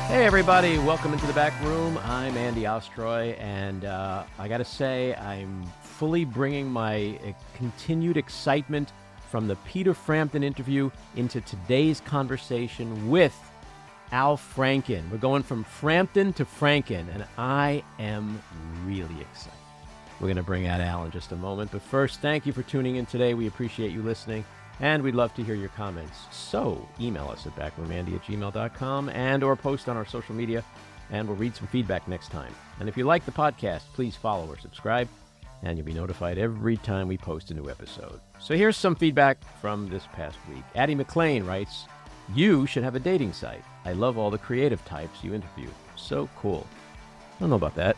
Hey everybody, welcome into the back room. I'm Andy Ostroy, and I gotta say I'm fully bringing my continued excitement from the Peter Frampton interview into today's conversation with Al Franken. We're going from Frampton to Franken, and I am really excited. We're gonna bring out Al in just a moment, but first, thank you for tuning in today. We appreciate you listening. And we'd love to hear your comments. So email us at backroomandy@gmail.com and or post on our social media, and we'll read some feedback next time. And if you like the podcast, please follow or subscribe, and you'll be notified every time we post a new episode. So here's some feedback from this past week. Addie McLean writes, "You should have a dating site. I love all the creative types you interview. So cool." I don't know about that.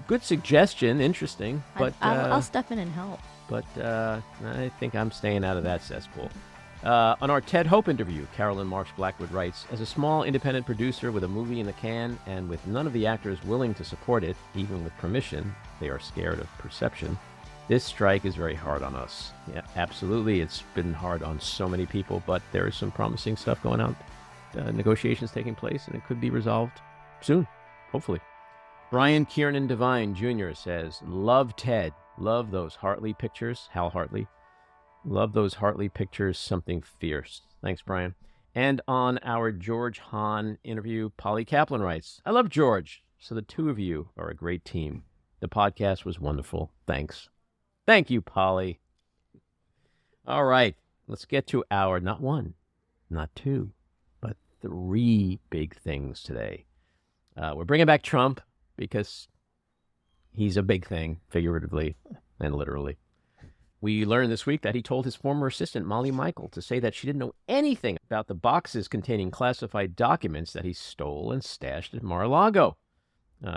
Good suggestion, interesting, but I'll step in and help. But I think I'm staying out of that cesspool. On our Ted Hope interview, Carolyn Marsh Blackwood writes, "As a small independent producer with a movie in the can and with none of the actors willing to support it, even with permission, they are scared of perception. This strike is very hard on us." Yeah, absolutely. It's been hard on so many people, but there is some promising stuff going on. Negotiations taking place, and it could be resolved soon, hopefully. Brian Kiernan Devine Jr. says, "Love Ted. Love those Hartley pictures." Hal Hartley. "Love those Hartley pictures. Something fierce." Thanks, Brian. And on our George Hahn interview, Polly Kaplan writes, "I love George. So the two of you are a great team. The podcast was wonderful. Thanks." Thank you, Polly. All right. Let's get to our, not one, not two, but three big things today. We're bringing back Trump, because he's a big thing, figuratively and literally. We learned this week that he told his former assistant, Molly Michael, to say that she didn't know anything about the boxes containing classified documents that he stole and stashed at Mar-a-Lago.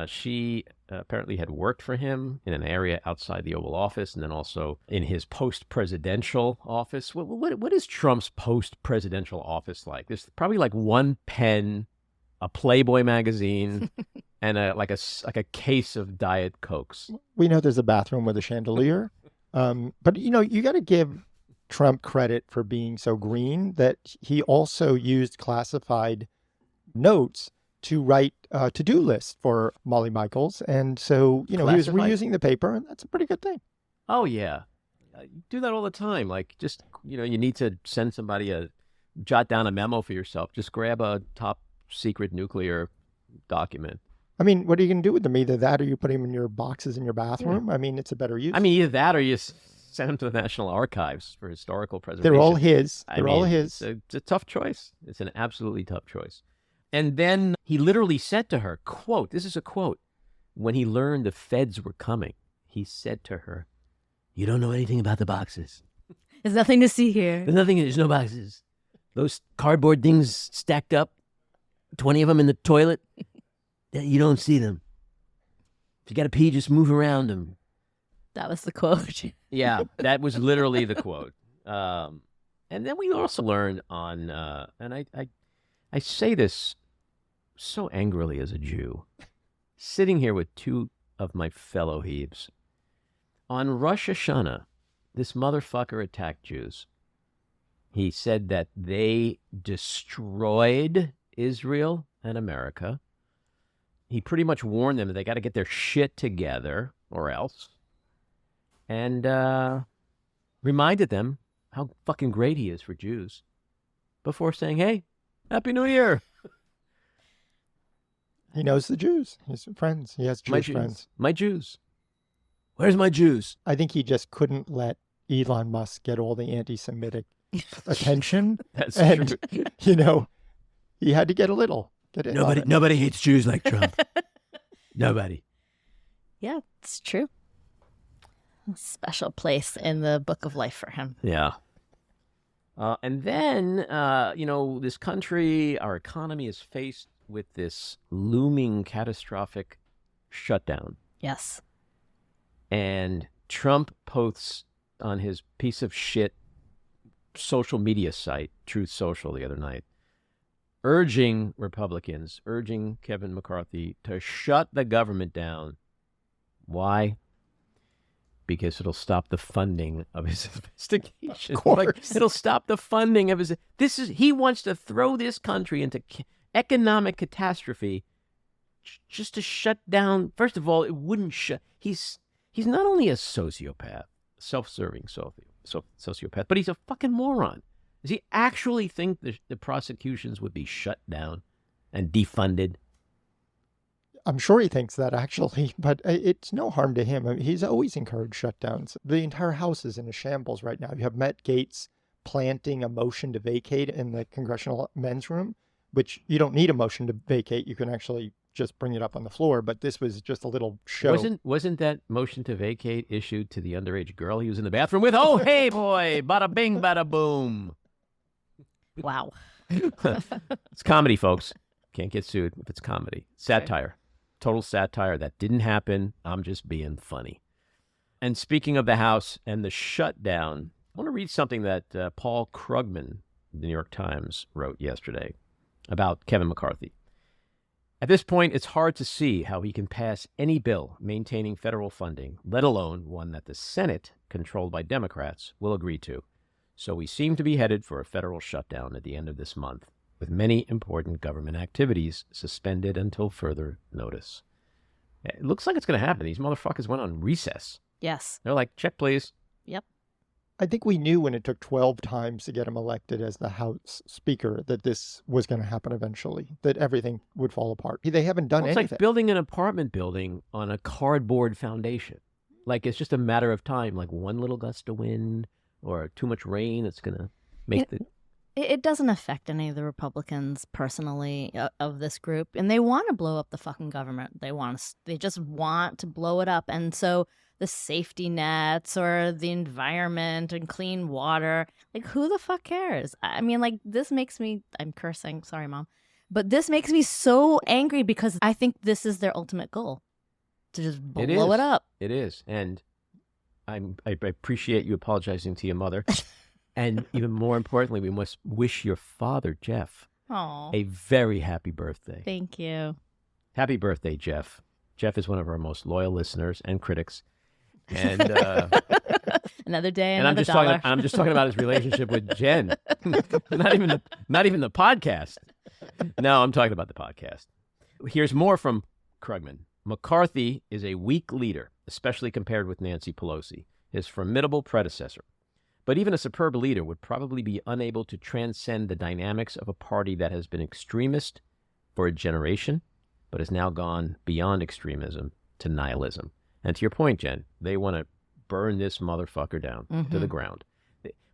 She apparently had worked for him in an area outside the Oval Office and then also in his post-presidential office. What is Trump's post-presidential office like? There's probably like one pen, a Playboy magazine, and a case of Diet Cokes. We know there's a bathroom with a chandelier. But, you got to give Trump credit for being so green that he also used classified notes to write a to-do list for Molly Michaels. And so, he was reusing the paper, and that's a pretty good thing. Oh, yeah. You do that all the time. Like, just, you need to send somebody jot down a memo for yourself. Just grab a top secret nuclear document. I mean, what are you going to do with them? Either that or you put them in your boxes in your bathroom. Yeah. I mean, it's a better use. I mean, either that or you send them to the National Archives for historical preservation. They're all his. All his. It's a tough choice. It's an absolutely tough choice. And then he literally said to her, quote, this is a quote, when he learned the feds were coming, he said to her, "You don't know anything about the boxes. There's nothing to see here. There's no boxes. Those cardboard things stacked up, 20 of them in the toilet. You don't see them. If you got to pee, just move around them." That was the quote. Yeah, that was literally the quote. And then we also learned on, and I say this so angrily as a Jew, sitting here with two of my fellow Hebes. On Rosh Hashanah, this motherfucker attacked Jews. He said that they destroyed Israel and America. He pretty much warned them that they got to get their shit together or else. And reminded them how fucking great he is for Jews before saying, "Hey, Happy New Year." He knows the Jews. He's friends. He has Jewish friends. My Jews. Where's my Jews? I think he just couldn't let Elon Musk get all the anti-Semitic attention. That's true. He had to get a little. Nobody hates Jews like Trump. Nobody. Yeah, it's true. A special place in the book of life for him. Yeah. And then, this country, our economy is faced with this looming catastrophic shutdown. Yes. And Trump posts on his piece of shit social media site, Truth Social, the other night, urging Republicans, urging Kevin McCarthy to shut the government down. Why? because it'll stop the funding of his investigation. Of course. Like, it'll stop the funding of his... He wants to throw this country into economic catastrophe just to shut down... First of all, it wouldn't shut... He's not only a sociopath, self-serving sociopath, but he's a fucking moron. Does he actually think the prosecutions would be shut down and defunded? I'm sure he thinks that, actually, but it's no harm to him. I mean, he's always encouraged shutdowns. The entire House is in a shambles right now. You have Matt Gaetz planting a motion to vacate in the Congressional men's room, which you don't need a motion to vacate. You can actually just bring it up on the floor, but this was just a little show. Wasn't that motion to vacate issued to the underage girl he was in the bathroom with? Oh, hey, boy, bada bing, bada boom. Wow. It's comedy, folks. Can't get sued if it's comedy. Satire. Total satire. That didn't happen. I'm just being funny. And speaking of the House and the shutdown, I want to read something that Paul Krugman, the New York Times, wrote yesterday about Kevin McCarthy. At this point, it's hard to see how he can pass any bill maintaining federal funding, let alone one that the Senate, controlled by Democrats, will agree to. So we seem to be headed for a federal shutdown at the end of this month, with many important government activities suspended until further notice. It looks like it's going to happen. These motherfuckers went on recess. Yes. They're like, check, please. Yep. I think we knew when it took 12 times to get him elected as the House Speaker that this was going to happen eventually, that everything would fall apart. They haven't done It's anything. like building an apartment building on a cardboard foundation. Like, it's just a matter of time, like one little gust of wind or too much rain that's going to make It doesn't affect any of the Republicans personally of this group, and they want to blow up the fucking government. They just want to blow it up, and so the safety nets or the environment and clean water, like, who the fuck cares? I mean, like, this makes me, I'm cursing, sorry, Mom, but this makes me so angry because I think this is their ultimate goal, to just blow it up. It is, and I appreciate you apologizing to your mother. And even more importantly, we must wish your father, Jeff, a very happy birthday. Thank you. Happy birthday, Jeff. Jeff is one of our most loyal listeners and critics. And another day, and another dollar. I'm just talking about his relationship with Jen. not even the podcast. No, I'm talking about the podcast. Here's more from Krugman. McCarthy is a weak leader, especially compared with Nancy Pelosi, his formidable predecessor. But even a superb leader would probably be unable to transcend the dynamics of a party that has been extremist for a generation, but has now gone beyond extremism to nihilism. And to your point, Jen, they want to burn this motherfucker down to the ground.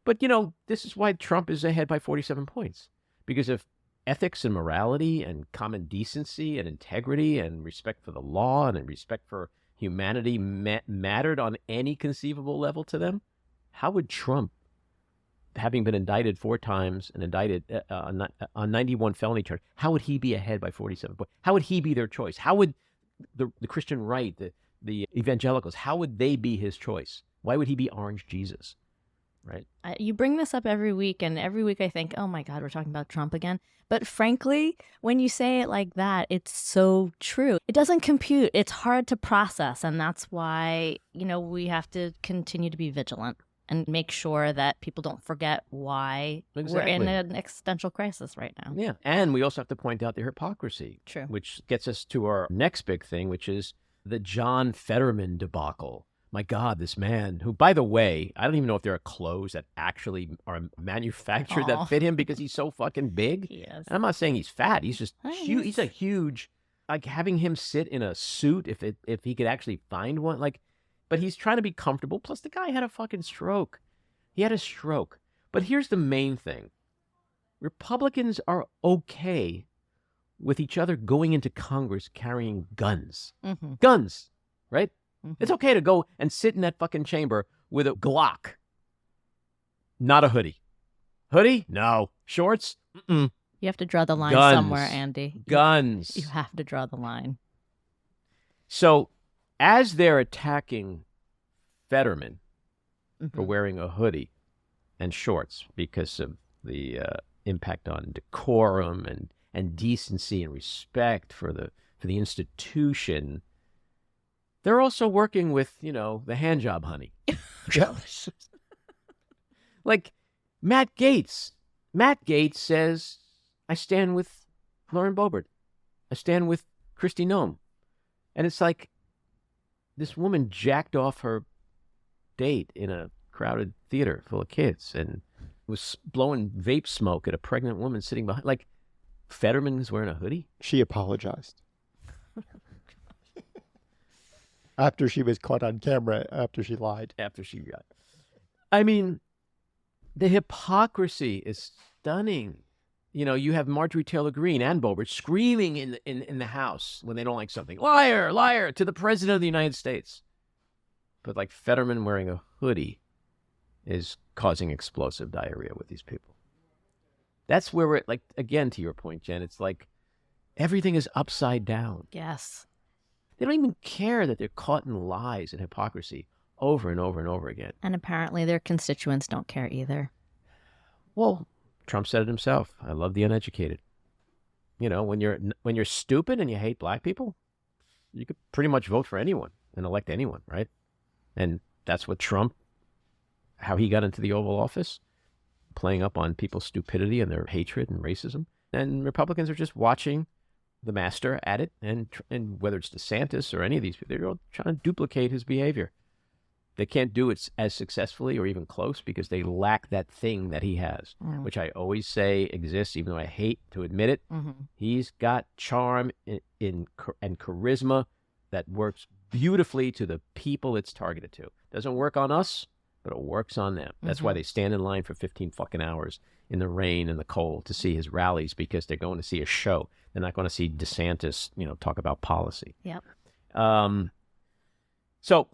But, this is why Trump is ahead by 47 points. Because if ethics and morality and common decency and integrity and respect for the law and respect for humanity mattered on any conceivable level to them, how would Trump, having been indicted 4 times and indicted on 91 felony charges, how would he be ahead by 47 points? How would he be their choice? How would the Christian right, the evangelicals, how would they be his choice? Why would he be Orange Jesus? Right? You bring this up every week, and every week I think, oh my God, we're talking about Trump again. But frankly, when you say it like that, it's so true. It doesn't compute. It's hard to process, and that's why, we have to continue to be vigilant and make sure that people don't forget why we're in an existential crisis right now. Yeah, and we also have to point out the hypocrisy. True. Which gets us to our next big thing, which is the John Fetterman debacle. My God, this man who, by the way, I don't even know if there are clothes that actually are manufactured that fit him because he's so fucking big. He is. And I'm not saying he's fat. He's just huge. He's a huge, like, having him sit in a suit if he could actually find one, like. But he's trying to be comfortable. Plus, the guy had a fucking stroke. He had a stroke. But here's the main thing. Republicans are okay with each other going into Congress carrying guns. Mm-hmm. Guns, right? Mm-hmm. It's okay to go and sit in that fucking chamber with a Glock. Not a hoodie. Hoodie? No. Shorts? Mm-mm. You have to draw the line Guns. somewhere, Andy. Guns. You have to draw the line. So, as they're attacking Fetterman for wearing a hoodie and shorts because of the impact on decorum and decency and respect for the institution, they're also working with, the hand job honey. Yeah. Like Matt Gaetz. Matt Gaetz says, I stand with Lauren Boebert. I stand with Kristi Noem. And it's like this woman jacked off her date in a crowded theater full of kids and was blowing vape smoke at a pregnant woman sitting behind. Like, Fetterman is wearing a hoodie? She apologized. After she was caught on camera, after she lied. After she got. I mean, the hypocrisy is stunning. You have Marjorie Taylor Greene and Boebert screaming in the House when they don't like something. Liar, liar, to the President of the United States. But like Fetterman wearing a hoodie is causing explosive diarrhea with these people. That's where we're, like, again, to your point, Jen, it's like everything is upside down. Yes. They don't even care that they're caught in lies and hypocrisy over and over and over again. And apparently their constituents don't care either. Well, Trump said it himself. I love the uneducated. When you're stupid and you hate black people, you could pretty much vote for anyone and elect anyone, right? And that's what Trump, how he got into the Oval Office, playing up on people's stupidity and their hatred and racism. And Republicans are just watching the master at it, and whether it's DeSantis or any of these people, they're all trying to duplicate his behavior. They can't do it as successfully or even close because they lack that thing that he has, which I always say exists, even though I hate to admit it. Mm-hmm. He's got charm and charisma that works beautifully to the people it's targeted to. Doesn't work on us, but it works on them. That's why they stand in line for 15 fucking hours in the rain and the cold to see his rallies, because they're going to see a show. They're not going to see DeSantis, talk about policy. Yep. So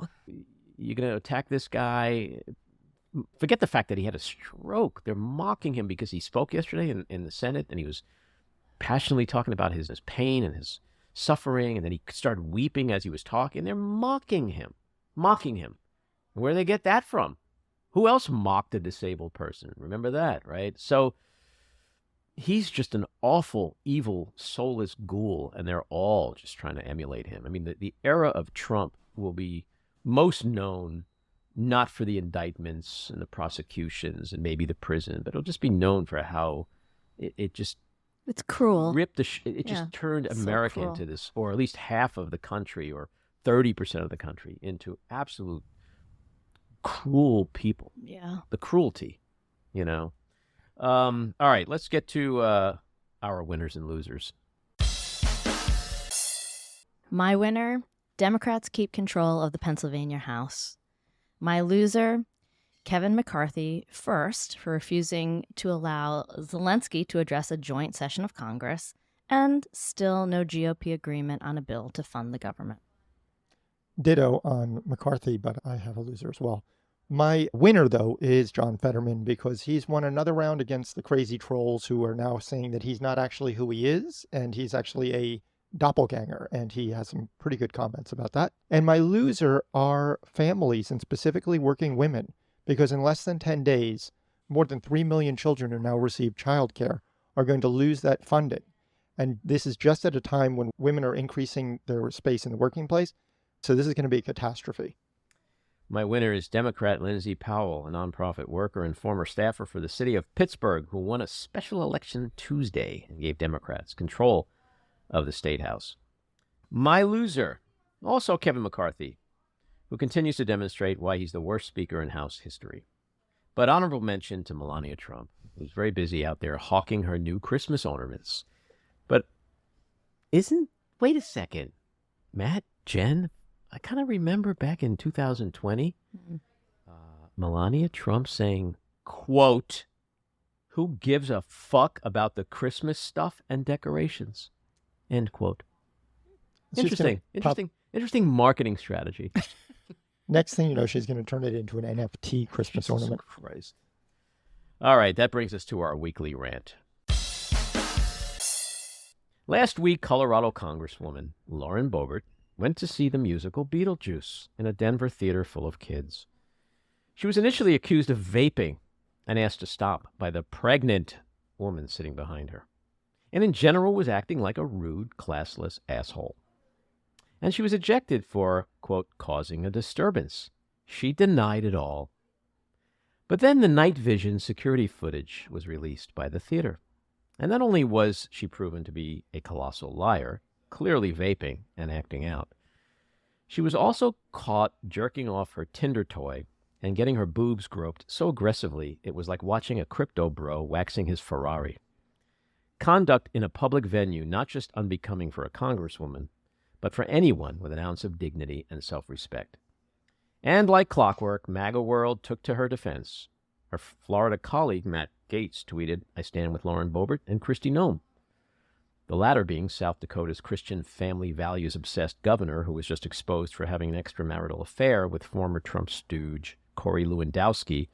you're going to attack this guy. Forget the fact that he had a stroke. They're mocking him because he spoke yesterday in the Senate, and he was passionately talking about his pain and his suffering, and then he started weeping as he was talking. They're mocking him. Where do they get that from? Who else mocked a disabled person? Remember that, right? So he's just an awful, evil, soulless ghoul, and they're all just trying to emulate him. I mean, the era of Trump will be most known not for the indictments and the prosecutions and maybe the prison, but it'll just be known for how it just It's cruel. ripped it just turned America into this, or at least half of the country or 30% of the country, into absolute cruel people. Yeah. The cruelty, All right, let's get to our winners and losers. My winner, Democrats keep control of the Pennsylvania House. My loser, Kevin McCarthy, first, for refusing to allow Zelensky to address a joint session of Congress, and still no GOP agreement on a bill to fund the government. Ditto on McCarthy, but I have a loser as well. My winner, though, is John Fetterman, because he's won another round against the crazy trolls who are now saying that he's not actually who he is, and he's actually a doppelganger, and he has some pretty good comments about that. And my loser are families, and specifically working women, because in less than 10 days, more than 3 million children who now receive childcare are going to lose that funding. And this is just at a time when women are increasing their space in the working place. So this is going to be a catastrophe. My winner is Democrat Lindsay Powell, a nonprofit worker and former staffer for the city of Pittsburgh, who won a special election Tuesday and gave Democrats control of the state house. My loser, also Kevin McCarthy, who continues to demonstrate why he's the worst speaker in House history. But honorable mention to Melania Trump, who's very busy out there hawking her new Christmas ornaments. But wait a second, Matt, Jen, I kind of remember back in 2020, Melania Trump saying, quote, "Who gives a fuck about the Christmas stuff and decorations?" End quote. Interesting marketing strategy. Next thing you know, she's going to turn it into an NFT Christmas ornament. Christ. All right, that brings us to our weekly rant. Last week, Colorado Congresswoman Lauren Boebert went to see the musical Beetlejuice in a Denver theater full of kids. She was initially accused of vaping and asked to stop by the pregnant woman sitting behind her, and in general was acting like a rude, classless asshole. and she was ejected for, quote, causing a disturbance. She denied it all. But then the night vision security footage was released by the theater. And not only was she proven to be a colossal liar, clearly vaping and acting out, she was also caught jerking off her Tinder toy and getting her boobs groped so aggressively it was like watching a crypto bro waxing his Ferrari. Conduct in a public venue not just unbecoming for a congresswoman, but for anyone with an ounce of dignity and self-respect. And like clockwork, MAGA World took to her defense. Her Florida colleague, Matt Gaetz, tweeted, "I stand with Lauren Boebert and Kristi Noem," the latter being South Dakota's Christian family values-obsessed governor who was just exposed for having an extramarital affair with former Trump stooge Corey Lewandowski,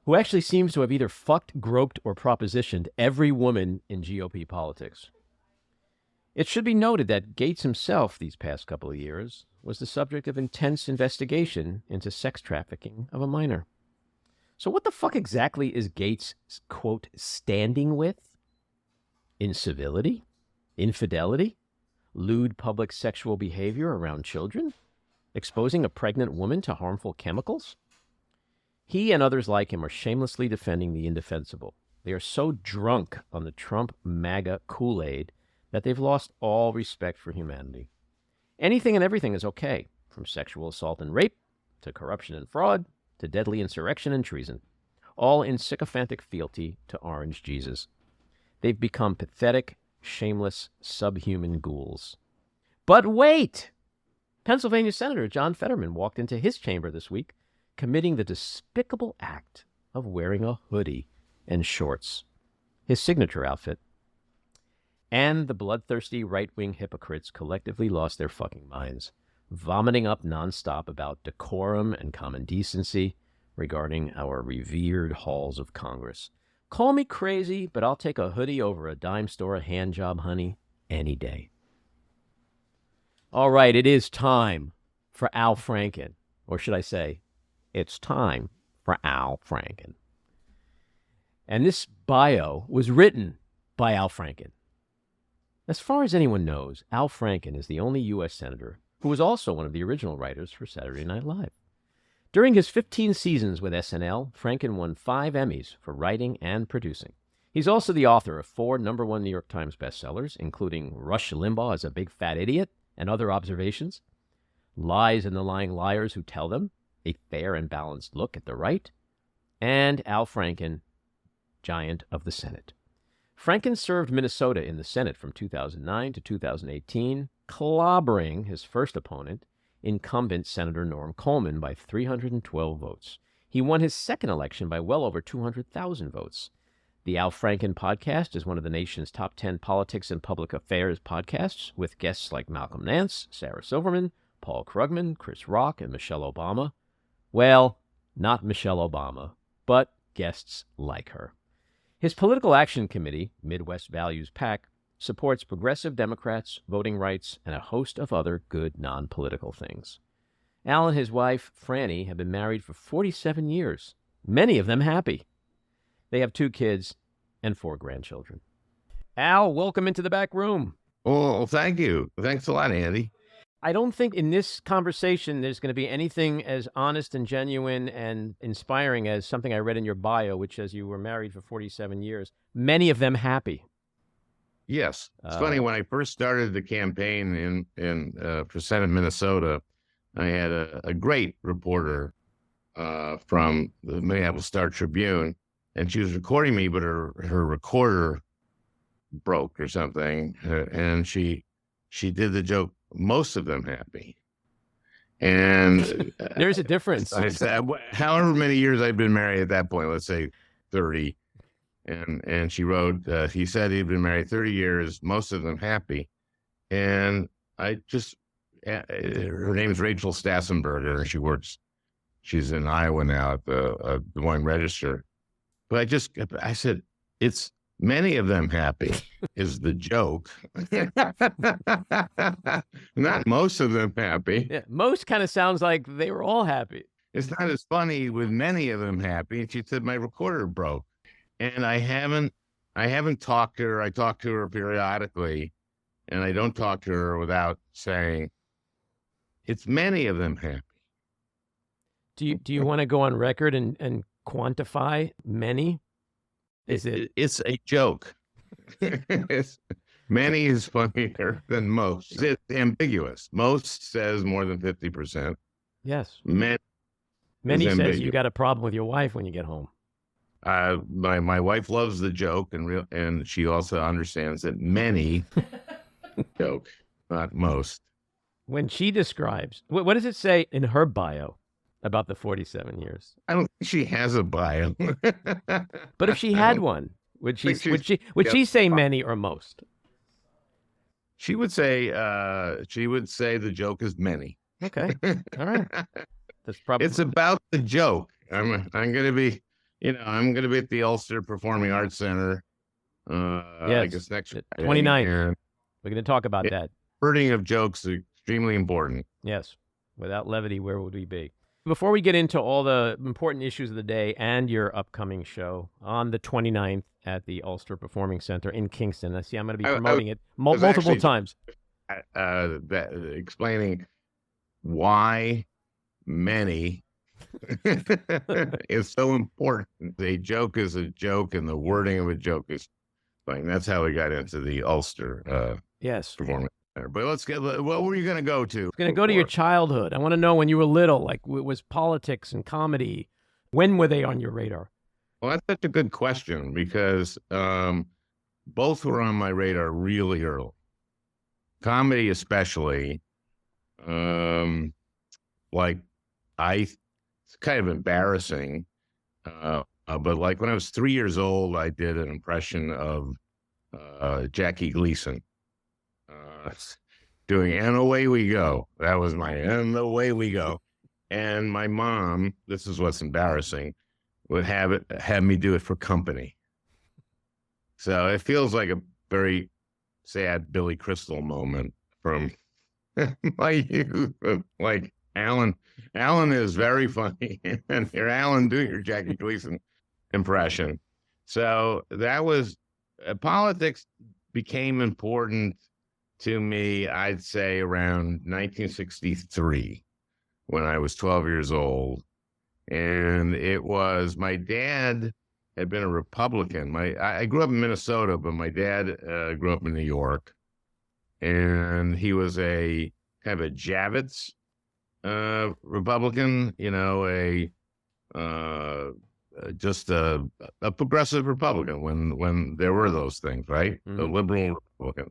who actually seems to have either fucked, groped, or propositioned every woman in GOP politics. It should be noted that Gaetz himself, these past couple of years, was the subject of intense investigation into sex trafficking of a minor. So what the fuck exactly is Gaetz, quote, standing with? Incivility? Infidelity? Lewd public sexual behavior around children? Exposing a pregnant woman to harmful chemicals? He and others like him are shamelessly defending the indefensible. They are so drunk on the Trump MAGA Kool-Aid that they've lost all respect for humanity. Anything and everything is okay, from sexual assault and rape, to corruption and fraud, to deadly insurrection and treason, all in sycophantic fealty to Orange Jesus. They've become pathetic, shameless, subhuman ghouls. But wait! Pennsylvania Senator John Fetterman walked into his chamber this week, committing the despicable act of wearing a hoodie and shorts, his signature outfit. And the bloodthirsty right-wing hypocrites collectively lost their fucking minds, vomiting up nonstop about decorum and common decency regarding our revered halls of Congress. Call me crazy, but I'll take a hoodie over a dime store hand job, honey, any day. All right, it is time for Al Franken, or should I say, it's time for Al Franken. And this bio was written by Al Franken. As far as anyone knows, Al Franken is the only U.S. senator who was also one of the original writers for Saturday Night Live. During his 15 seasons with SNL, Franken won 5 Emmys for writing and producing. He's also the author of 4 #1 New York Times bestsellers, including Rush Limbaugh is a Big Fat Idiot and Other Observations, Lies and the Lying Liars Who Tell Them, A Fair and Balanced Look at the Right, and Al Franken, Giant of the Senate. Franken served Minnesota in the Senate from 2009 to 2018, clobbering his first opponent, incumbent Senator Norm Coleman, by 312 votes. He won his second election by well over 200,000 votes. The Al Franken Podcast is one of the nation's top 10 politics and public affairs podcasts, with guests like Malcolm Nance, Sarah Silverman, Paul Krugman, Chris Rock, and Michelle Obama. Well, not Michelle Obama, but guests like her. His political action committee, Midwest Values PAC, supports progressive Democrats, voting rights, and a host of other good non-political things. Al and his wife, Franny, have been married for 47 years, many of them happy. They have 2 kids and 4 grandchildren. Al, welcome into the back room. Oh, thank you. Thanks a lot, Andy. I don't think in this conversation there's going to be anything as honest and genuine and inspiring as something I read in your bio, which says you were married for 47 years, many of them happy. Yes. It's funny, when I first started the campaign for Senate Minnesota, I had a great reporter from the Minneapolis Star-Tribune, and she was recording me, but her recorder broke or something, and she did the joke, most of them happy. And there's a difference. I said, however many years I'd been married at that point, let's say 30. And she wrote, he said he'd been married 30 years, most of them happy. And I just, her name is Rachel Stassenberger. She's in Iowa now at the Des Moines Register. But I said, it's many of them happy is the joke. Not most of them happy. Yeah, most kind of sounds like they were all happy. It's not as funny with many of them happy. And she said, my recorder broke. And I haven't talked to her. I talk to her periodically. and I don't talk to her without saying, it's many of them happy. Do you want to go on record and quantify many? Is it? It's a joke. Many is funnier than most. It's ambiguous. Most says more than 50%. Yes. Many says ambiguous. you got a problem with your wife when you get home. My wife loves the joke, and she also understands that many joke, not most. When she describes, what does it say in her bio about the 47 years? I don't think she has a bio. But if she had one, would she say many or most? She would say the joke is many. Okay. All right. That's probably It's about the joke. I'm gonna be at the Ulster Performing Arts Center. I guess next 29th. And we're going to talk about that. wording of jokes is extremely important. Yes. Without levity, where would we be? Before we get into all the important issues of the day and your upcoming show on the 29th at the Ulster Performing Center in Kingston, I see I'm going to be promoting it multiple times. Explaining why many is so important. A joke is a joke, and the wording of a joke is like that's how we got into the Ulster Yes. performance center. But let's get. What were you going to go to? I'm going to go to your childhood. I want to know when you were little, like was politics and comedy. When were they on your radar? Well, that's such a good question because both were on my radar really early. Comedy, especially. It's kind of embarrassing. But like when I was 3 years old, I did an impression of Jackie Gleason doing "And Away We Go." That was my "And Away We Go." And my mom, this is what's embarrassing, would have me do it for company. So it feels like a very sad Billy Crystal moment from my youth. Like Alan is very funny, and here Alan doing your Jackie Gleason impression. So that was politics became important to me, I'd say around 1963 when I was 12 years old. And it was my dad had been a Republican. I grew up in Minnesota, but my dad grew up in New York, and he was a kind of a Javits Republican, just a progressive Republican when there were those things, right? Mm-hmm. A liberal Republican.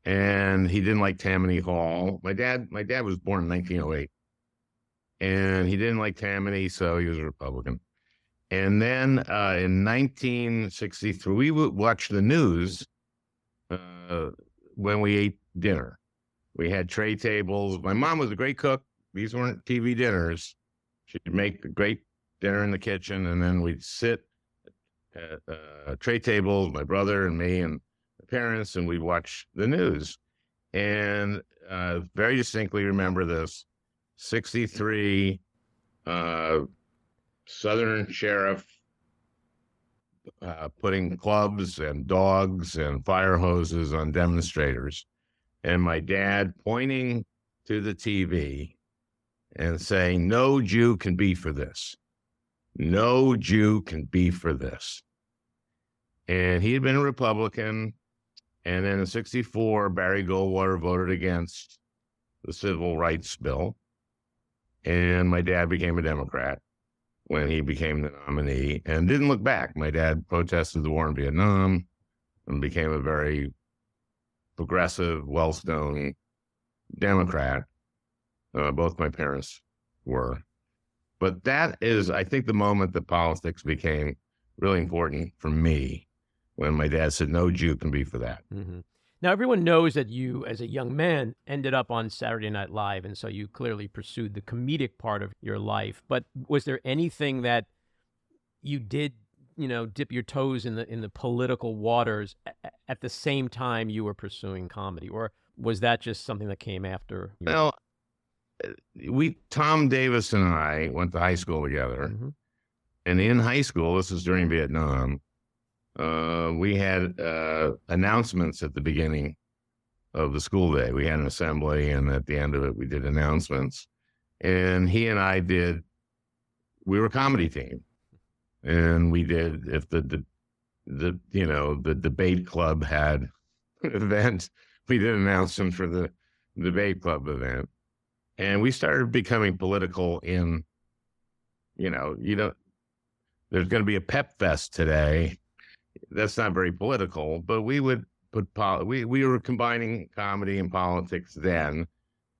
And he didn't like Tammany Hall. My dad was born in 1908, and he didn't like Tammany, so he was a Republican. And then in 1963, we would watch the news when we ate dinner. We had tray tables. My mom was a great cook. These weren't TV dinners. She'd make a great dinner in the kitchen, and then we'd sit at tray tables, my brother and me and the parents, and we'd watch the news. And very distinctly remember this, 63 Southern sheriff putting clubs and dogs and fire hoses on demonstrators, and my dad pointing to the TV and saying, "No Jew can be for this. No Jew can be for this." And he had been a Republican, and then in 64, Barry Goldwater voted against the Civil Rights Bill, and my dad became a Democrat when he became the nominee and didn't look back. My dad protested the war in Vietnam and became a very progressive, well-known Democrat. Both my parents were. But that is, I think, the moment that politics became really important for me, when my dad said, "No Jew can be for that." Mm-hmm. Now, everyone knows that you, as a young man, ended up on Saturday Night Live, and so you clearly pursued the comedic part of your life. But was there anything that you did, dip your toes in the political waters at the same time you were pursuing comedy, or was that just something that came after? Well, Tom Davis and I went to high school together, Mm-hmm. and in high school, this was during Vietnam, we had announcements at the beginning of the school day. We had an assembly, and at the end of it, we did announcements. And he and I we were a comedy team, and we did, if the debate club had an event, we did announcements for the debate club event. And we started becoming political in, there's going to be a pep fest today. That's not very political, but we would we were combining comedy and politics then,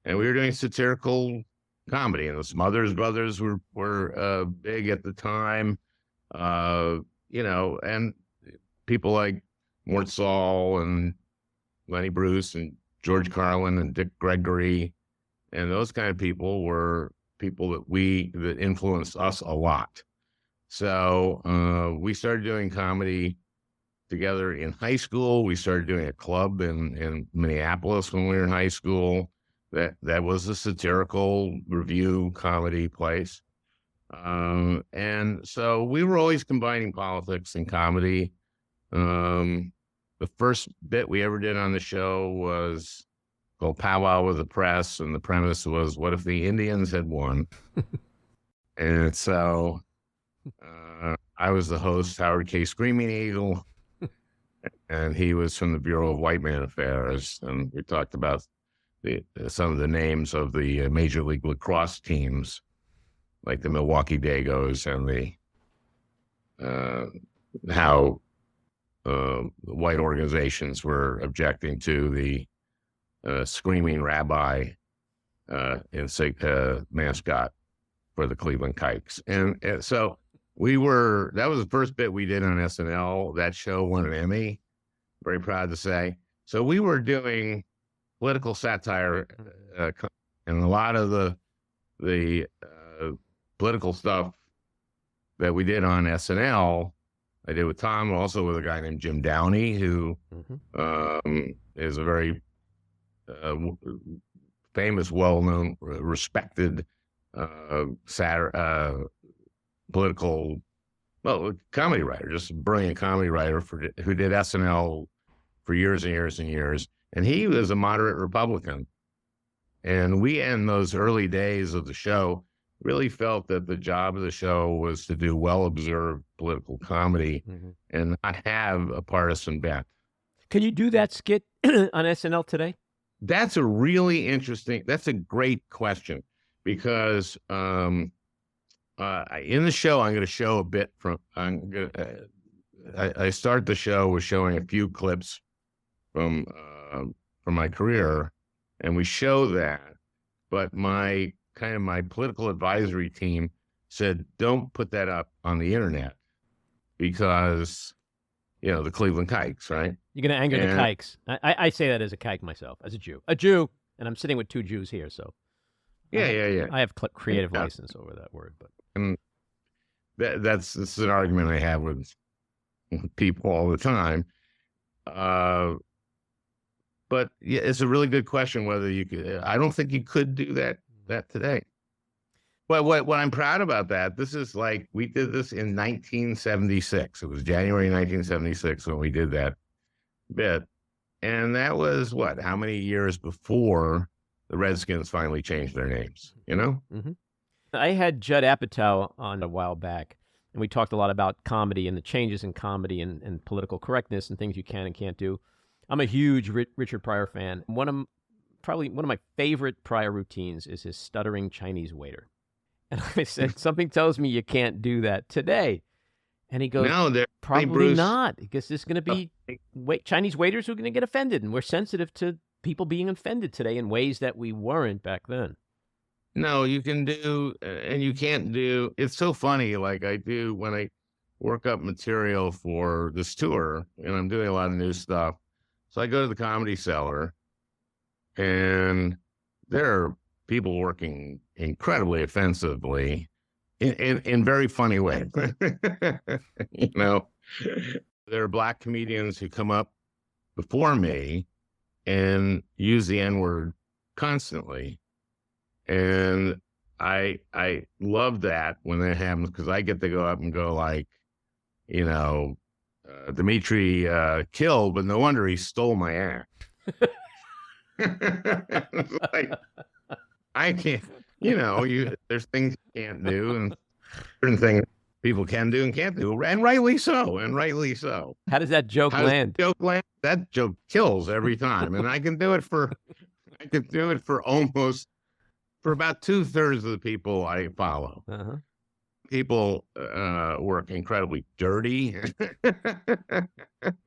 and we were doing satirical comedy. And the Smothers Brothers were big at the time, and people like Mort Saul and Lenny Bruce and George Carlin and Dick Gregory, and those kind of people were people that influenced us a lot. So we started doing comedy together in high school. We started doing a club in Minneapolis when we were in high school. That was a satirical review comedy place. And so we were always combining politics and comedy. The first bit we ever did on the show was called Powwow with the Press, and the premise was, what if the Indians had won? And so I was the host, Howard K. Screaming Eagle, and he was from the Bureau of White Man Affairs, and we talked about some of the names of the Major League Lacrosse teams, like the Milwaukee Dagos, and how white organizations were objecting to the screaming rabbi mascot for the Cleveland Kikes. And so that was the first bit we did on SNL. That show won an Emmy, very proud to say. So we were doing political satire, and a lot of the political stuff that we did on SNL, I did with Tom, also with a guy named Jim Downey, who is a very famous, well-known, respected political, comedy writer, just a brilliant comedy writer who did SNL for years and years and years. And he was a moderate Republican. And we, in those early days of the show, really felt that the job of the show was to do well-observed political comedy and not have a partisan bent. Can you do that skit on SNL today? That's a great question, because in the show, I'm going to show a bit I start the show with showing a few clips from my career, and we show that, but my political advisory team said, don't put that up on the internet because, the Cleveland Kikes, right? You're going to anger the Kikes. I say that as a kike myself, as a Jew, and I'm sitting with two Jews here, so yeah. I have creative license over that word, but this is an argument I have with people all the time. But yeah, it's a really good question whether you could. I don't think you could do that today. But what I'm proud about this is like, we did this in 1976. It was January 1976 when we did that bit. And that was how many years before the Redskins finally changed their names, Mm-hmm. I had Judd Apatow on a while back, and we talked a lot about comedy and the changes in comedy and political correctness and things you can and can't do. I'm a huge Richard Pryor fan. Probably one of my favorite Pryor routines is his stuttering Chinese waiter. And I said, something tells me you can't do that today. And he goes, no, probably not, because there's going to be Chinese waiters who are going to get offended, and we're sensitive to people being offended today in ways that we weren't back then. No, you can do, and you can't do. It's so funny, like I do when I work up material for this tour, and I'm doing a lot of new stuff. So I go to the Comedy Cellar, and there are people working incredibly offensively in very funny ways. There are Black comedians who come up before me and use the N-word constantly. And I love that when that happens, because I get to go up and go like, Dimitri killed, but no wonder he stole my act. It's like, I can't, there's things you can't do and certain things people can do and can't do, and rightly so, How does that joke land? That joke kills every time, and I can do it for about 2/3 of the people I follow. Uh-huh. People work incredibly dirty,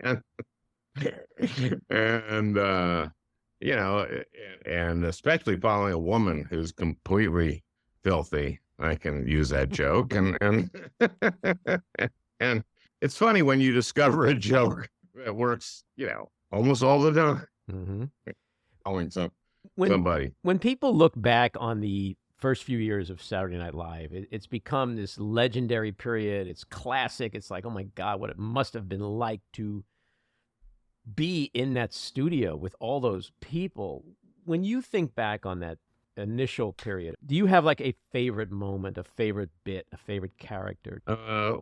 and and especially following a woman who's completely filthy. I can use that joke, and and it's funny when you discover a joke that works, almost all the time. Mm-hmm. Calling somebody. When people look back on the first few years of Saturday Night Live, it's become this legendary period. It's classic. It's like, oh my God, what it must have been like to be in that studio with all those people. When you think back on that initial period, do you have like a favorite moment, a favorite bit, a favorite character?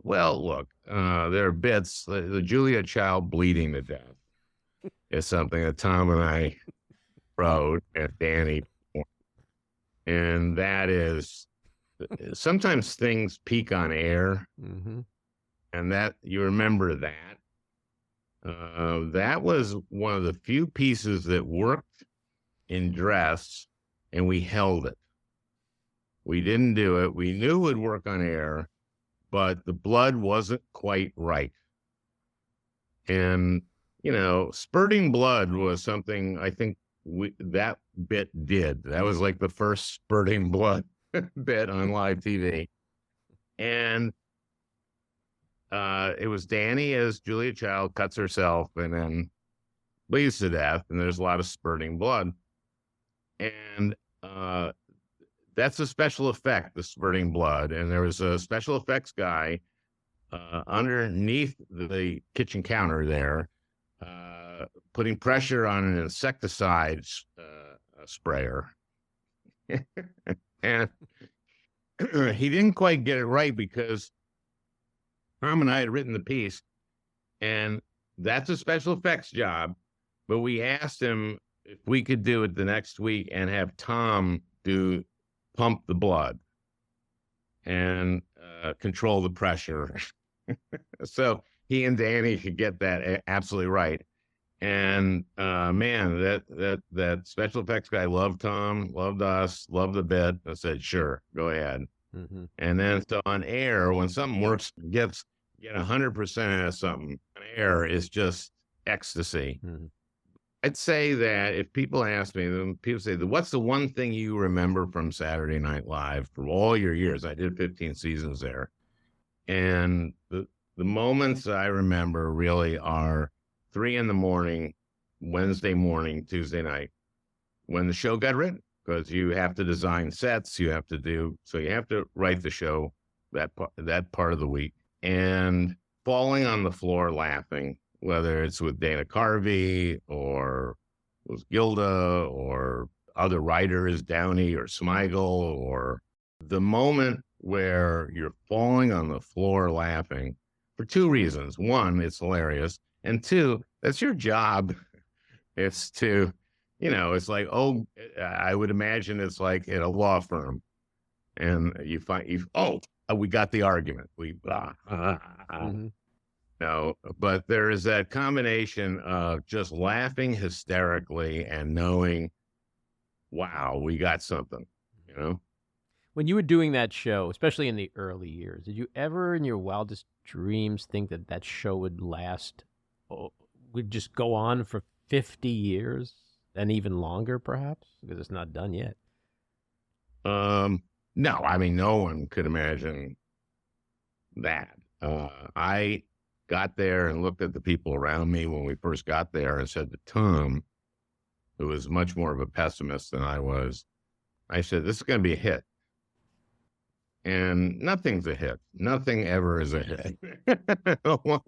Well, look, there are bits. The Julia Child bleeding to death is something that Tom and I wrote and Danny, and that is sometimes things peak on air, mm-hmm. and that you remember that. That was one of the few pieces that worked in dress, and we held it. We didn't do it. We knew it would work on air, but the blood wasn't quite right. And, spurting blood was something I think that bit did. That was like the first spurting blood bit on live TV. And it was Danny as Julia Child cuts herself and then bleeds to death, and there's a lot of spurting blood. And that's a special effect, the spurting blood. And there was a special effects guy underneath the kitchen counter there, putting pressure on an insecticide sprayer. And he didn't quite get it right because Tom and I had written the piece, and that's a special effects job. But we asked him if we could do it the next week and have Tom pump the blood and control the pressure. So he and Danny could get that absolutely right. And man, that special effects guy loved Tom, loved us, loved the bit. I said, sure, go ahead. Mm-hmm. And then so on air, when something works, get 100% out of something, on air is just ecstasy. Mm-hmm. I'd say that if people ask me, people say, what's the one thing you remember from Saturday Night Live for all your years? I did 15 seasons there. And the moments I remember really are 3 a.m, Wednesday morning, Tuesday night, when the show got written, because you have to design sets, you have to write the show that part of the week, and falling on the floor laughing, whether it's with Dana Carvey or with Gilda or other writers, Downey or Smigel, or the moment where you're falling on the floor laughing for 2 reasons. 1, it's hilarious. And 2, that's your job. It's to, it's like, I would imagine it's like at a law firm. And you find, we got the argument. Mm-hmm. No, but there is that combination of just laughing hysterically and knowing, wow, we got something, When you were doing that show, especially in the early years, did you ever in your wildest dreams think that show would last, would just go on for 50 years and even longer, perhaps? Because it's not done yet. No, no one could imagine that. I got there and looked at the people around me when we first got there and said to Tom, who was much more of a pessimist than I was, I said, this is going to be a hit. And nothing's a hit. Nothing ever is a hit. Well,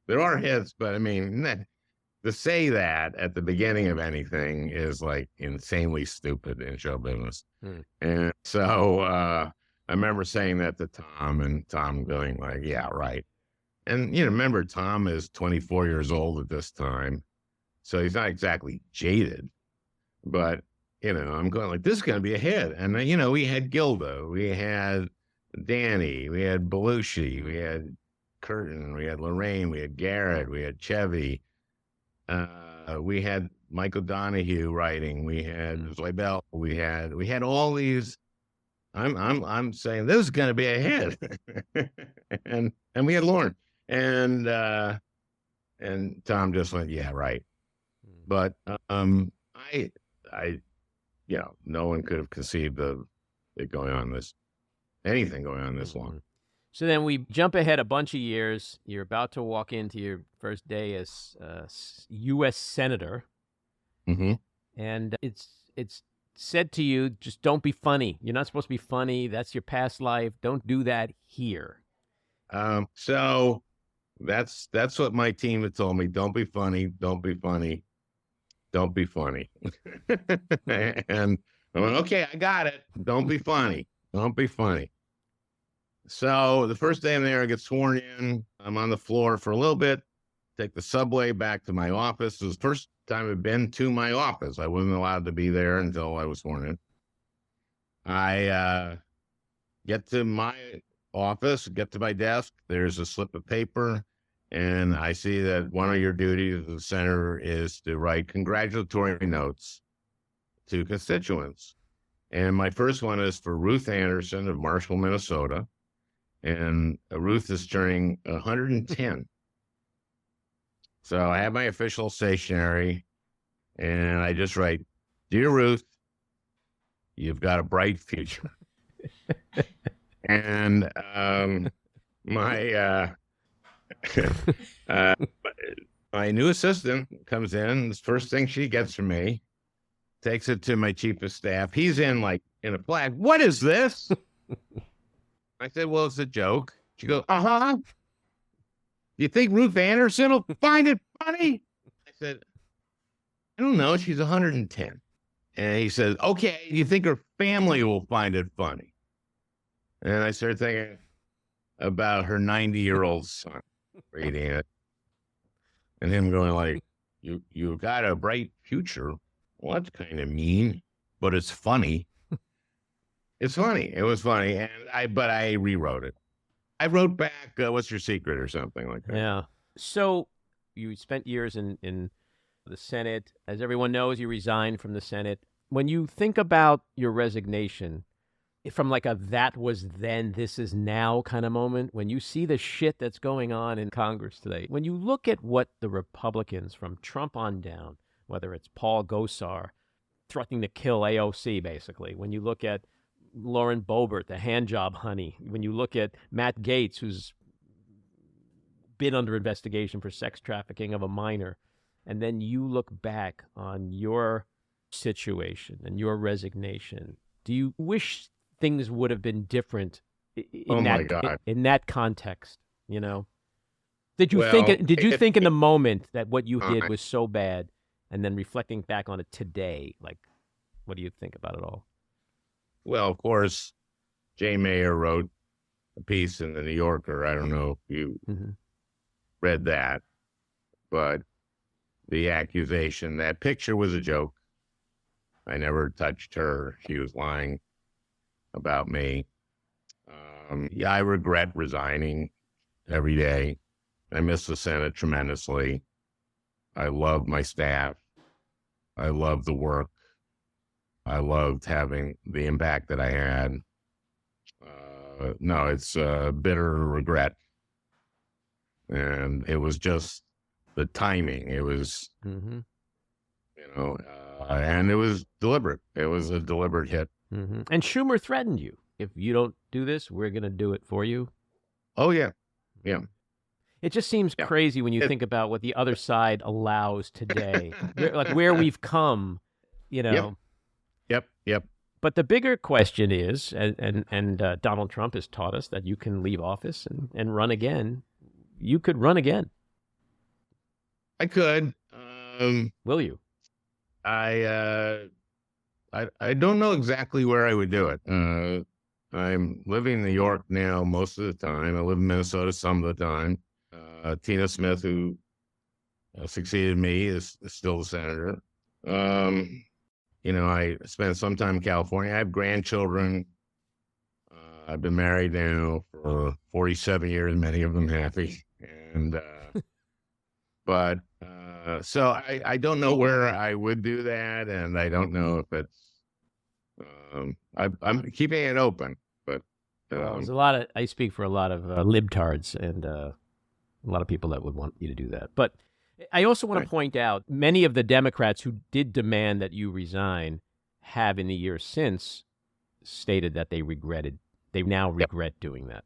there are hits, but to say that at the beginning of anything is like insanely stupid in show business. And so I remember saying that to Tom, and Tom going like, yeah, right. And, remember, Tom is 24 years old at this time. So he's not exactly jaded, but, I'm going like, this is going to be a hit. And, we had Gilda, we had Danny, we had Belushi, we had Curtin, we had Lorraine, we had Garrett, we had Chevy, we had Michael Donahue writing, we had Limbaugh, we had all these. I'm saying this is going to be a hit, and we had Lauren, and Tom just went, yeah, right. But I no one could have conceived of it anything going on this long. So then we jump ahead a bunch of years. You're about to walk into your first day as U.S. Senator, and it's said to you, just don't be funny. You're not supposed to be funny. That's your past life. Don't do that here. So that's what my team had told me. Don't be funny. Don't be funny. Don't be funny. And I went, okay, I got it. Don't be funny. Don't be funny. So the first day I'm there, I get sworn in. I'm on the floor for a little bit, take the subway back to my office. It was the first time I'd been to my office. I wasn't allowed to be there until I was sworn in. I get to my office, get to my desk. There's a slip of paper, and I see that one of your duties as a senator is to write congratulatory notes to constituents. And my first one is for Ruth Anderson of Marshall, Minnesota. And Ruth is turning 110. So I have my official stationery, and I just write, "Dear Ruth, you've got a bright future." And my new assistant comes in. The first thing she gets from me, takes it to my chief of staff. He's in a flag. "What is this?" I said, "Well, it's a joke." She goes, "Uh-huh. Do you think Ruth Anderson will find it funny?" I said, "I don't know. She's 110. And he says, "Okay, do you think her family will find it funny?" And I started thinking about her 90-year-old son reading it. And him going like, you've got a bright future. Well, that's kind of mean, but it's funny. It's funny. It was funny. But I rewrote it. I wrote back, "What's your secret?" or something like that. Yeah. So you spent years in the Senate. As everyone knows, you resigned from the Senate. When you think about your resignation, from like a that was then, this is now kind of moment, when you see the shit that's going on in Congress today, when you look at what the Republicans from Trump on down, whether it's Paul Gosar threatening to kill AOC, basically, when you look at Lauren Boebert, the handjob honey, when you look at Matt Gaetz, who's been under investigation for sex trafficking of a minor, and then you look back on your situation and your resignation, do you wish things would have been different in that context? Did you think in the moment that what you did was so bad, and then reflecting back on it today, like, what do you think about it all? Well, of course, Jay Mayer wrote a piece in the New Yorker. I don't know if you read that, but the accusation, that picture was a joke. I never touched her. She was lying about me. I regret resigning every day. I miss the Senate tremendously. I love my staff. I love the work. I loved having the impact that I had. No, it's a bitter regret. And it was just the timing. It was, and it was deliberate. It was a deliberate hit. And Schumer threatened you. If you don't do this, we're going to do it for you. Oh, yeah. Yeah. It just seems crazy when you think about what the other side allows today, where we've come, Yep. But the bigger question is, and Donald Trump has taught us that you can leave office and run again. You could run again. I could. Will you? I don't know exactly where I would do it. I'm living in New York now most of the time. I live in Minnesota some of the time. Tina Smith, who succeeded me is still the senator. I spent some time in California. I have grandchildren. I've been married now for 47 years, many of them happy. And, so I don't know where I would do that. And I don't know if it's, I'm keeping it open, but. There's I speak for a lot of libtards and a lot of people that would want you to do that. But I also want to point out many of the Democrats who did demand that you resign have in the years since stated that they now regret doing that.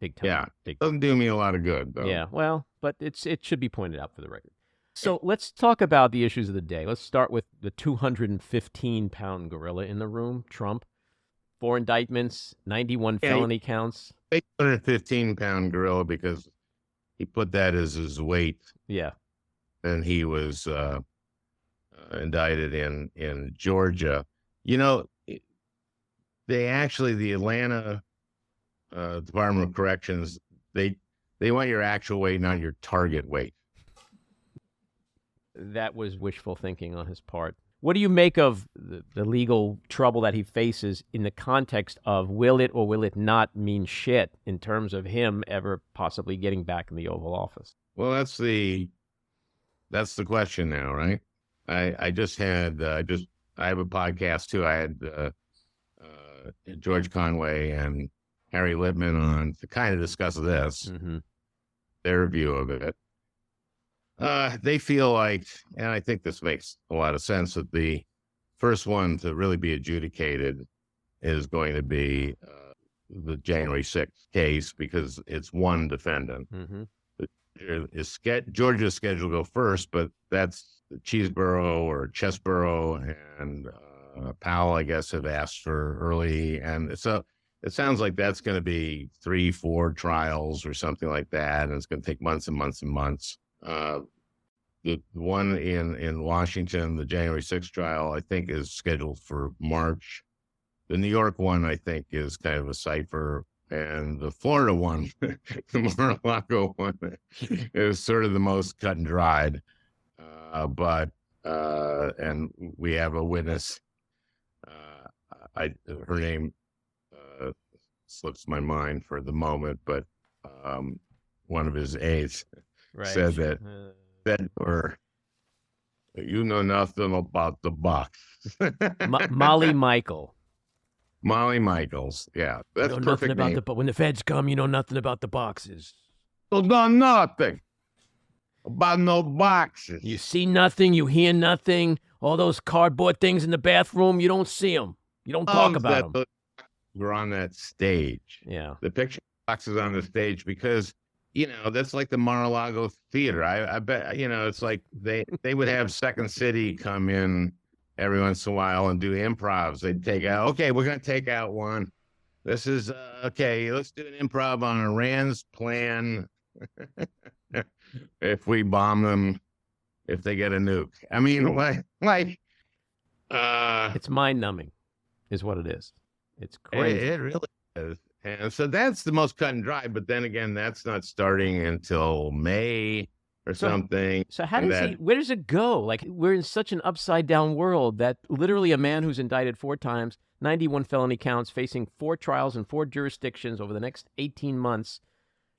Big time. Yeah. Big Doesn't do me a lot of good, though. Yeah. Well, but it should be pointed out for the record. So let's talk about the issues of the day. Let's start with the 215-pound gorilla in the room, Trump. 4 indictments, 91 felony counts. 215-pound gorilla because he put that as his weight. Yeah. And he was indicted in Georgia. The Atlanta Department of Corrections, they want your actual weight, not your target weight. That was wishful thinking on his part. What do you make of the legal trouble that he faces in the context of will it or will it not mean shit in terms of him ever possibly getting back in the Oval Office? Well, that's the question now, right? I have a podcast too. I had George Conway and Harry Littman on to kind of discuss this, their view of it. They feel like, and I think this makes a lot of sense, that the first one to really be adjudicated is going to be the January 6th case because it's one defendant. Georgia's scheduled to go first, but that's Cheeseboro or Chesboro and Powell, I guess, have asked for early. And so it sounds like that's going to be 3-4 trials or something like that. And it's going to take months and months and months. The one in Washington, the January 6th trial, I think is scheduled for March. The New York one, I think, is kind of a cipher. And the Florida one, the Mar-a-Lago one, is sort of the most cut and dried. And we have a witness. Her name slips my mind for the moment, but one of his aides said that or you know nothing about the box. Molly Michael. Molly Michaels, yeah, that's you know perfect nothing about name. when the feds come, you know nothing about the boxes. You know nothing about no boxes. You see nothing, you hear nothing. All those cardboard things in the bathroom, you don't see them. You don't talk about them. We're on that stage. Yeah, the picture boxes on the stage because that's like the Mar-a-Lago theater. I bet it's like they would have Second City come in every once in a while and do improvs. They'd take out, okay, we're going to take out one. This is, okay, let's do an improv on Iran's plan if we bomb them, if they get a nuke. I mean, it's mind-numbing is what it is. It's crazy. It really is. And so that's the most cut and dry, but then again, that's not starting until May or something. So where does it go? Like, we're in such an upside down world that literally a man who's indicted 4 times, 91 felony counts, facing 4 trials in 4 jurisdictions over the next 18 months,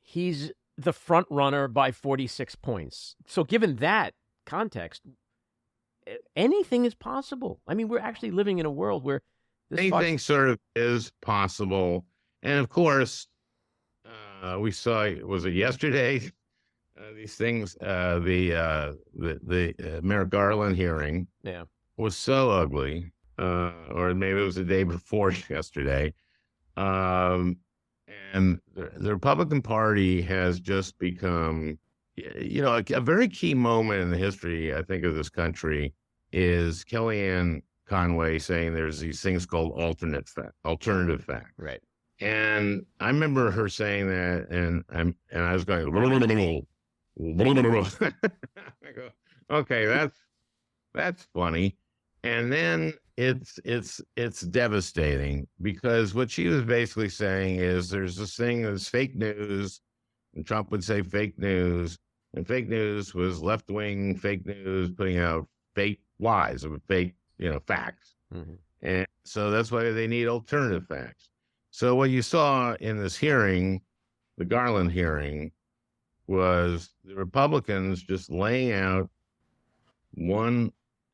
he's the front runner by 46 points. So given that context, anything is possible. I mean, we're actually living in a world where anything sort of is possible. And of course, we saw, was it yesterday? These things, the Merrick Garland hearing was so ugly, or maybe it was the day before yesterday. And the Republican Party has just become, a very key moment in the history, I think, of this country is Kellyanne Conway saying there's these things called alternative facts. Right. And I remember her saying that, and I was going, I go, okay, that's funny. And then it's devastating because what she was basically saying is there's this thing that's fake news, and Trump would say fake news, And fake news was left-wing fake news, putting out fake lies or fake, facts. Mm-hmm. And so that's why they need alternative facts. So what you saw in this hearing, the Garland hearing, was the Republicans just laying out one,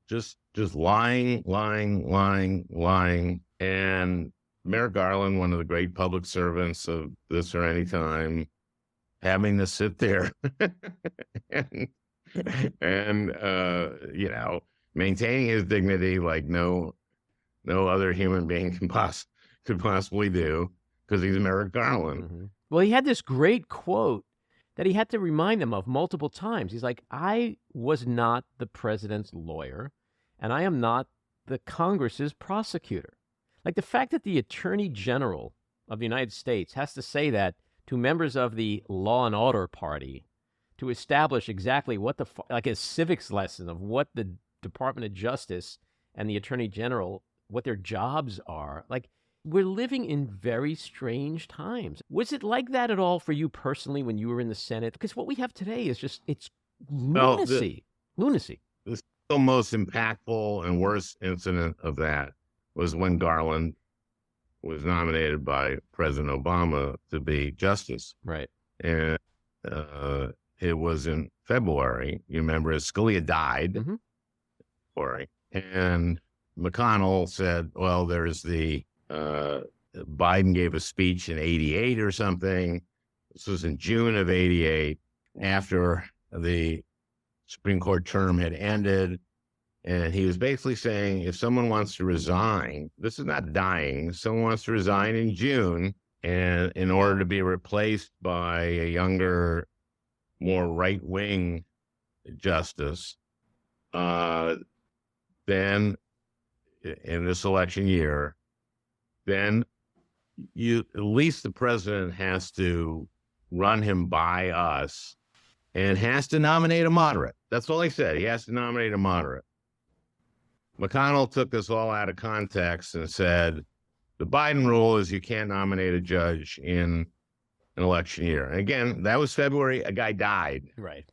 just lying. And Merrick Garland, one of the great public servants of this or any time, having to sit there and maintaining his dignity like no other human being could possibly do, because he's Merrick Garland. Mm-hmm. Well, he had this great quote that he had to remind them of multiple times. He's like, I was not the president's lawyer, and I am not the Congress's prosecutor. Like, the fact that the Attorney General of the United States has to say that to members of the Law and Order Party to establish exactly what like a civics lesson of what the Department of Justice and the Attorney General, what their jobs are. Like, we're living in very strange times. Was it like that at all for you personally when you were in the Senate? Because what we have today is just, it's lunacy. Lunacy. The single most impactful and worst incident of that was when Garland was nominated by President Obama to be justice. Right. And it was in February. You remember, Scalia died. Mm-hmm. And McConnell said, well, there's Biden gave a speech in 88 or something. This was in June of 88, after the Supreme Court term had ended. And he was basically saying, if someone wants to resign, this is not dying, if someone wants to resign in June, and in order to be replaced by a younger, more right-wing justice, then in this election year, then at least the president has to run him by us and has to nominate a moderate. That's all he said. He has to nominate a moderate. McConnell took this all out of context and said, the Biden rule is you can't nominate a judge in an election year. And again, that was February. A guy died. Right.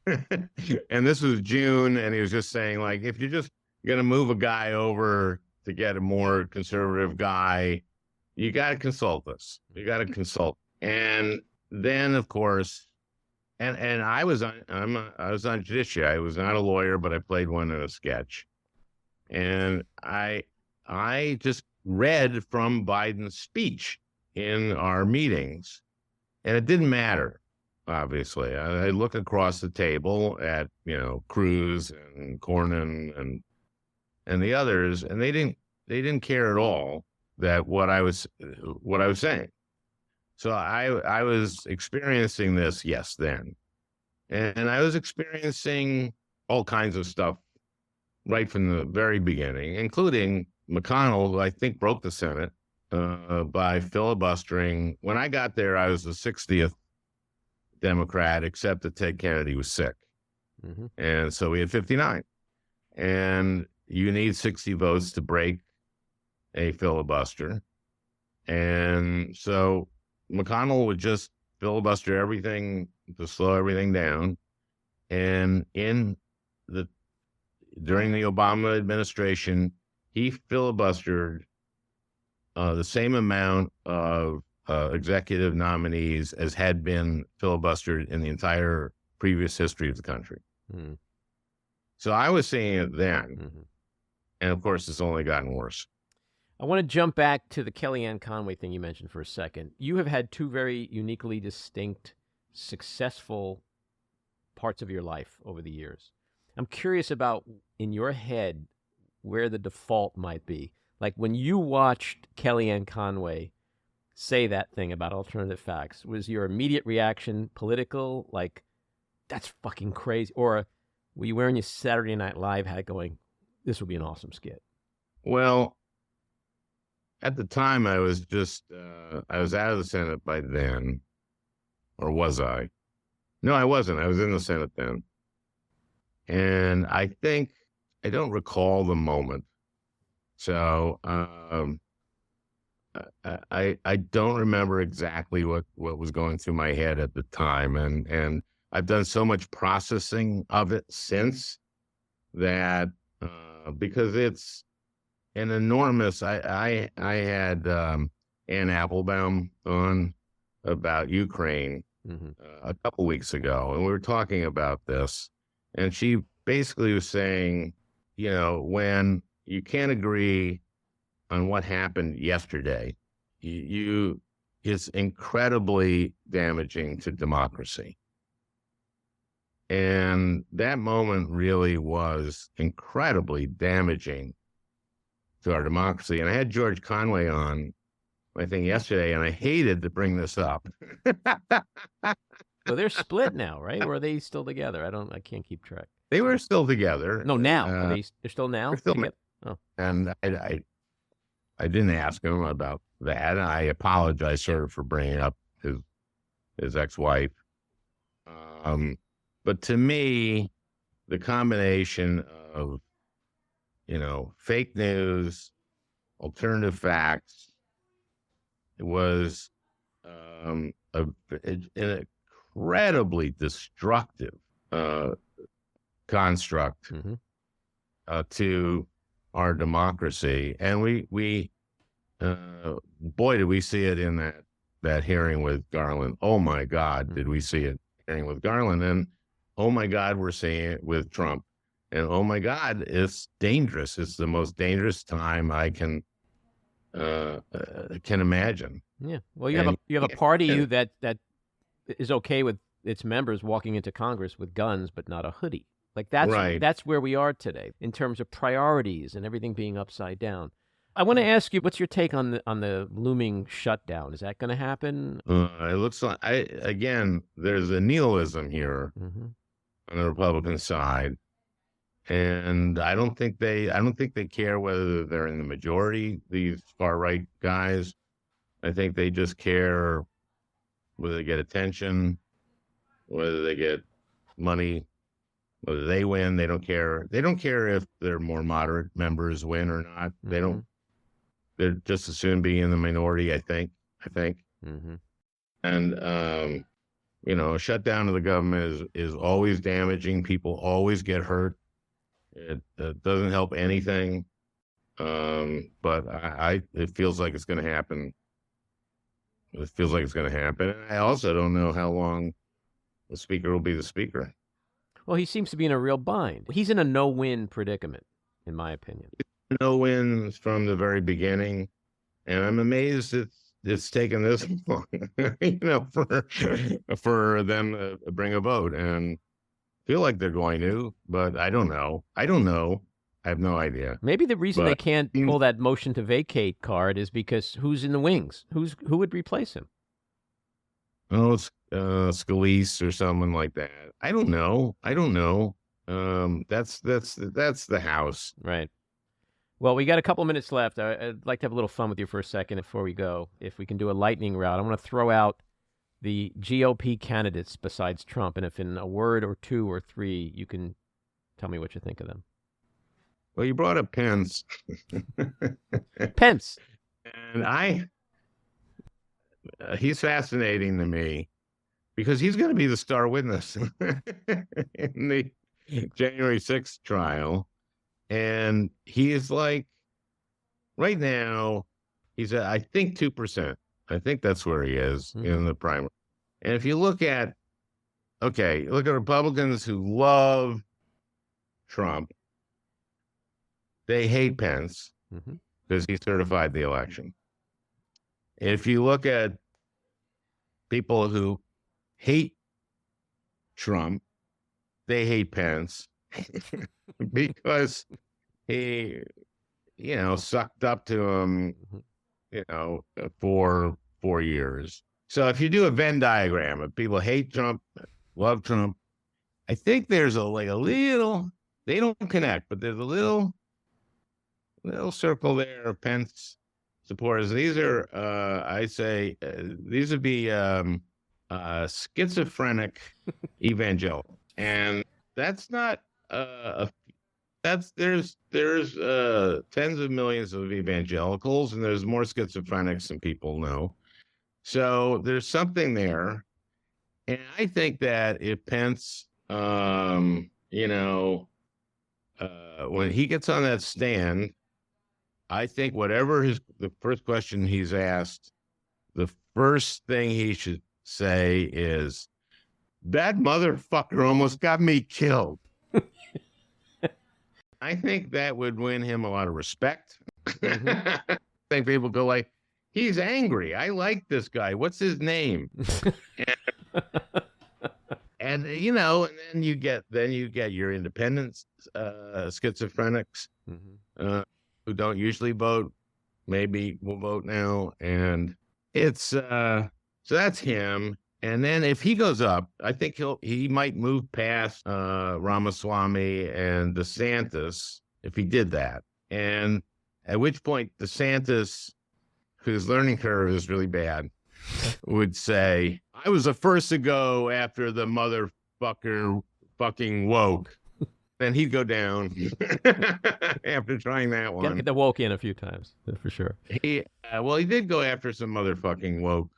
And this was June. And he was just saying, like, if you're just going to move a guy over to get a more conservative guy, you got to consult us. You got to consult. And then, of course, and I was on judiciary. I was not a lawyer, but I played one in a sketch. And I just read from Biden's speech in our meetings, and it didn't matter. Obviously, I look across the table at Cruz and Cornyn and the others, and they didn't care at all that what I was saying. So I was experiencing this, yes, then, and I was experiencing all kinds of stuff right from the very beginning, including McConnell, who I think broke the Senate by filibustering. When I got there, I was the 60th Democrat, except that Ted Kennedy was sick. Mm-hmm. And so we had 59. And you need 60 votes to break a filibuster. And so McConnell would just filibuster everything to slow everything down. And during the Obama administration, he filibustered the same amount of executive nominees as had been filibustered in the entire previous history of the country. Mm-hmm. So I was seeing it then. Mm-hmm. And of course, it's only gotten worse. I want to jump back to the Kellyanne Conway thing you mentioned for a second. You have had two very uniquely distinct, successful parts of your life over the years. I'm curious about, in your head, where the default might be. Like, when you watched Kellyanne Conway say that thing about alternative facts, was your immediate reaction political, like, that's fucking crazy? Or were you wearing your Saturday Night Live hat going, this would be an awesome skit? Well, at the time, I was I was out of the Senate by then. Or was I? No, I wasn't. I was in the Senate then. And I think, I don't recall the moment. So I don't remember exactly what was going through my head at the time. And I've done so much processing of it since that, because it's an enormous. I had Ann Applebaum on about Ukraine a couple weeks ago, and we were talking about this, and she basically was saying, when you can't agree on what happened yesterday, it's incredibly damaging to democracy. And that moment really was incredibly damaging to our democracy. And I had George Conway on, I think, yesterday, and I hated to bring this up. Well, they're split now, right? Or are they still together? I can't keep track. They were still together. No, now. They're still now? They're still together? Oh. And I didn't ask him about that. I apologize sort of for bringing up his ex-wife. But to me, the combination of, fake news, alternative facts, it was an incredibly destructive construct to our democracy. And we boy, did we see it in that hearing with Garland. Oh my God, did we see it hearing with Garland? And oh my God, we're seeing it with Trump. And oh my God, it's dangerous. It's the most dangerous time I can imagine. Yeah. Well, you have a party that is okay with its members walking into Congress with guns, but not a hoodie. Like that's right. That's where we are today in terms of priorities and everything being upside down. I want to ask you, what's your take on the looming shutdown? Is that going to happen? It looks like there's a nihilism here on the Republican side, and I don't think they care whether they're in the majority. These far right guys, I think they just care whether they get attention, whether they get money, whether they win. They don't care. They don't care if their more moderate members win or not. They don't. They're just as soon be in the minority, I think. And, a shutdown of the government is always damaging. People always get hurt. It doesn't help anything. But it feels like it's going to happen. It feels like it's going to happen. And I also don't know how long the speaker will be the speaker. Well, he seems to be in a real bind. He's in a no-win predicament, in my opinion. No wins from the very beginning, and I'm amazed it's taken this long, for them to bring a vote. And feel like they're going to, but I don't know. I have no idea. Maybe the reason they can't pull that motion to vacate card is because who's in the wings? Who would replace him? Oh, it's Scalise or someone like that. I don't know. That's the House, right? Well, we got a couple minutes left. I'd like to have a little fun with you for a second before we go. If we can do a lightning round, I want to throw out the GOP candidates besides Trump, and if in a word or two or three, you can tell me what you think of them. Well, you brought up Pence. Pence. And he's fascinating to me because he's going to be the star witness in the January 6th trial. And he is like, right now, he's at, I think, 2%. I think that's where he is in the primary. And if you look at Republicans who love Trump, they hate Pence because he certified the election. And if you look at people who hate Trump, they hate Pence because he, sucked up to him, for 4 years. So if you do a Venn diagram of people hate Trump, love Trump, I think there's a little, they don't connect, but there's a little circle there of Pence supporters. These are, these would be schizophrenic evangelical, and that's not there's tens of millions of evangelicals, and there's more schizophrenics than people know. So there's something there, And I think that if Pence, when he gets on that stand, I think the first question he's asked, the first thing he should say is, "That motherfucker almost got me killed." I think that would win him a lot of respect. I think people go like, "He's angry. I like this guy. What's his name?" and then you get your independent schizophrenics who don't usually vote, maybe will vote now, and it's so that's him. And then if he goes up, I think he might move past Ramaswamy and DeSantis if he did that. And at which point DeSantis, whose learning curve is really bad, would say, "I was the first to go after the motherfucker fucking woke." Then he'd go down after trying that one. Get the woke in a few times, for sure. He did go after some motherfucking woke.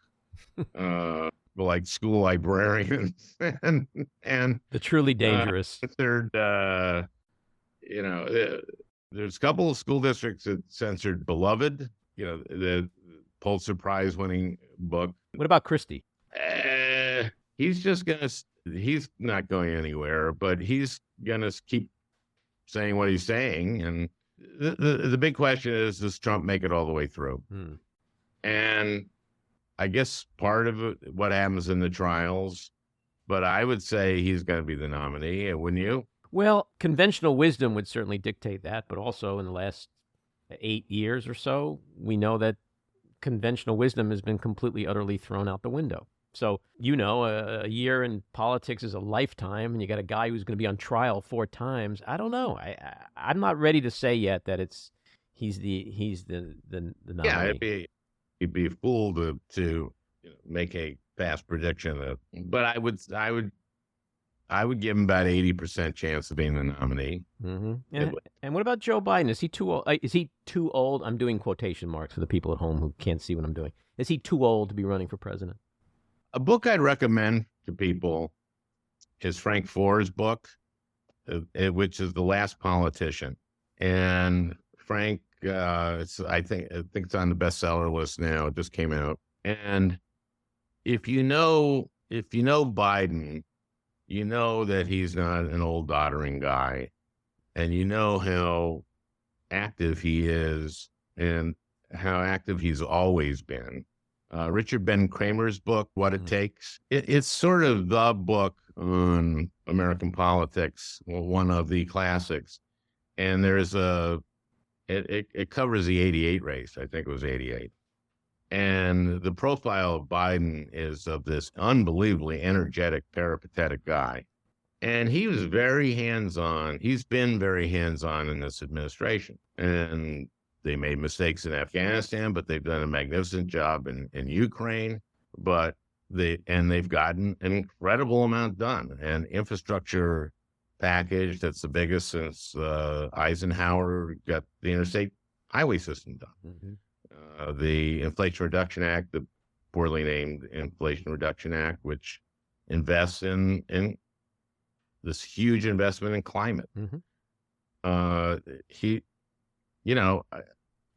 Like school librarians and the truly dangerous. There's a couple of school districts that censored Beloved, the Pulitzer Prize winning book. What about Christie? He's not going anywhere, but he's gonna keep saying what he's saying. And the big question is, does Trump make it all the way through? And I guess part of it, what happens in the trials, but I would say he's going to be the nominee, wouldn't you? Well, conventional wisdom would certainly dictate that, but also in the last 8 years or so, we know that conventional wisdom has been completely, utterly thrown out the window. So, a year in politics is a lifetime, and you got a guy who's going to be on trial 4 times. I don't know. I'm not ready to say yet that he's the nominee. Yeah, he'd be a fool to make a fast prediction but I would give him about 80% chance of being the nominee. And what about Joe Biden? Is he too old? I'm doing quotation marks for the people at home who can't see what I'm doing. Is he too old to be running for president? A book I'd recommend to people is Frank Foer's book, which is The Last Politician. And Frank, I think it's on the bestseller list now. It just came out. And if you know Biden, you know that he's not an old doddering guy, and you know how active he is and how active he's always been. Richard Ben Kramer's book, What It Takes, it's sort of the book on American politics, one of the classics. And there's it covers the 88 race. I think it was 88. And the profile of Biden is of this unbelievably energetic, peripatetic guy. And he was very hands-on. He's been very hands-on in this administration. And they made mistakes in Afghanistan, but they've done a magnificent job in Ukraine. But they've gotten an incredible amount done. And infrastructure package that's the biggest since Eisenhower got the interstate highway system done. The Inflation Reduction Act, the poorly named Inflation Reduction Act, which invests in this huge investment in climate.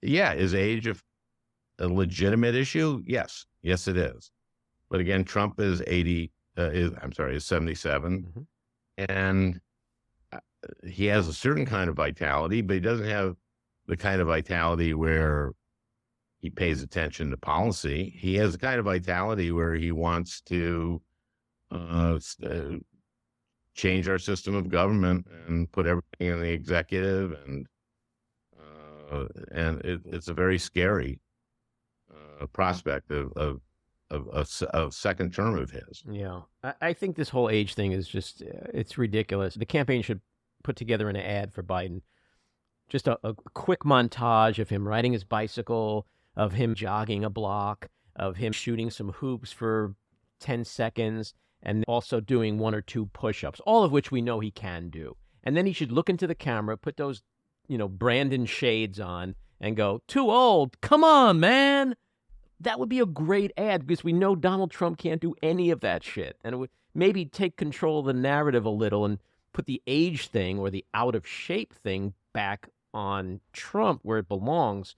Is age a legitimate issue? Yes, it is. But again, Trump is 77, and he has a certain kind of vitality, but he doesn't have the kind of vitality where he pays attention to policy. He has a kind of vitality where he wants to change our system of government and put everything in the executive, and it's a very scary prospect of a second term of his. Yeah, I think this whole age thing is just it's ridiculous. The campaign should put together an ad for Biden, just a quick montage of him riding his bicycle, of him jogging a block, of him shooting some hoops for 10 seconds, and also doing 1 or 2 push-ups, all of which we know he can do. And then he should look into the camera, put those, Brandon shades on, and go, "Too old. Come on, man." That would be a great ad because we know Donald Trump can't do any of that shit. And it would maybe take control of the narrative a little and put the age thing or the out of shape thing back on Trump where it belongs,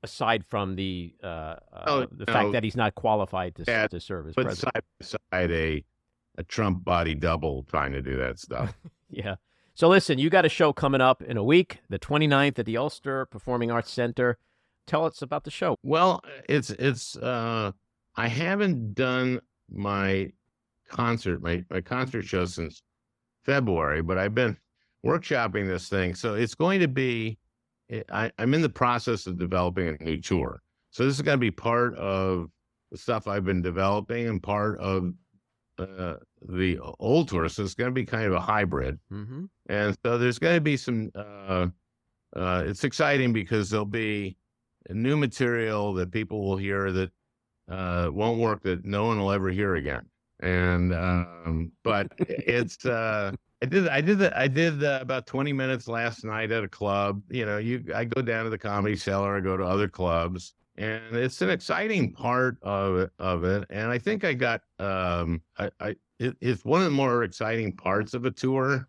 aside from the fact that he's not qualified to serve as but president. side by side a Trump body double trying to do that stuff. Yeah. So listen, you got a show coming up in a week, the 29th at the Ulster Performing Arts Center. Tell us about the show. Well, it's I haven't done my concert show since February, but I've been workshopping this thing. So it's going to be, I'm in the process of developing a new tour. So this is going to be part of the stuff I've been developing and part of the old tour. So it's going to be kind of a hybrid. Mm-hmm. And so there's going to be some, it's exciting because there'll be new material that people will hear that won't work, that no one will ever hear again. And but it's I did about 20 minutes last night at a club. I go down to the Comedy Cellar, I go to other clubs, and it's an exciting part of it. And I think I got it's one of the more exciting parts of a tour.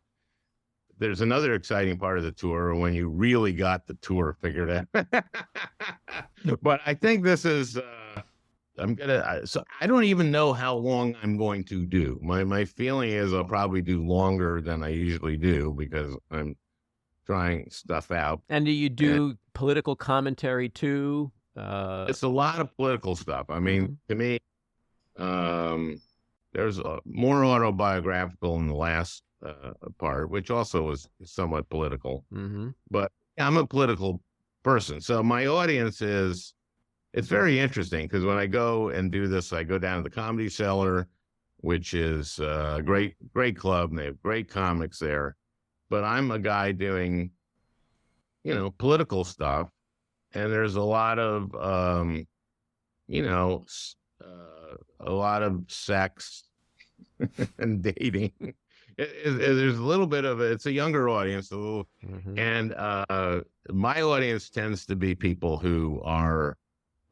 There's another exciting part of the tour when you really got the tour figured out. But I think this is, so I don't even know how long I'm going to do. My feeling is I'll probably do longer than I usually do because I'm trying stuff out. And do you do political commentary too? It's a lot of political stuff. I mean, to me, there's more autobiographical in the last part, which also was somewhat political. Mm-hmm. But I'm a political person. So my audience it's very interesting because when I go and do this, I go down to the Comedy Cellar, which is a great club, and they have great comics there. But I'm a guy doing, political stuff. And there's a lot of, a lot of sex and dating. There's a little bit of it. It's a younger audience, Mm-hmm. and my audience tends to be people who are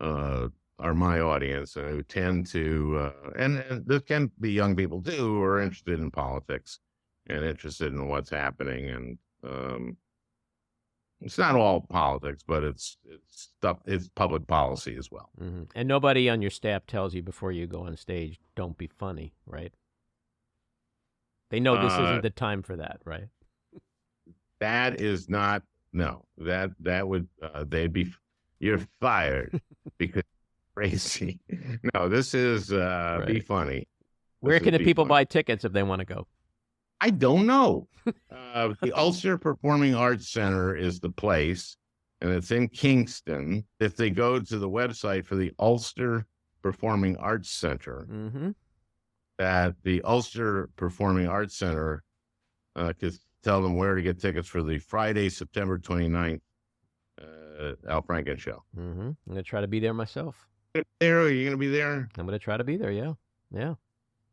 my audience and who tend to, and there can be young people too who are interested in politics and interested in what's happening. And it's not all politics, but it's stuff. It's public policy as well. Mm-hmm. And nobody on your staff tells you before you go on stage, don't be funny, right? They know this isn't the time for that, right? That is not, no, that would, you're fired because you're crazy. No, this is, Right. Be funny. Where This can is the be people funny. buy tickets if they want to go? I don't know. The Ulster Performing Arts Center is the place, and it's in Kingston. If they go to the website for the Ulster Performing Arts Center, Mm-hmm. that the Ulster Performing Arts Center could tell them where to get tickets for the Friday, September 29th Al Franken show. Mm-hmm. I'm going to try to be there myself. There, are you going to be there? I'm going to try to be there, yeah. Yeah.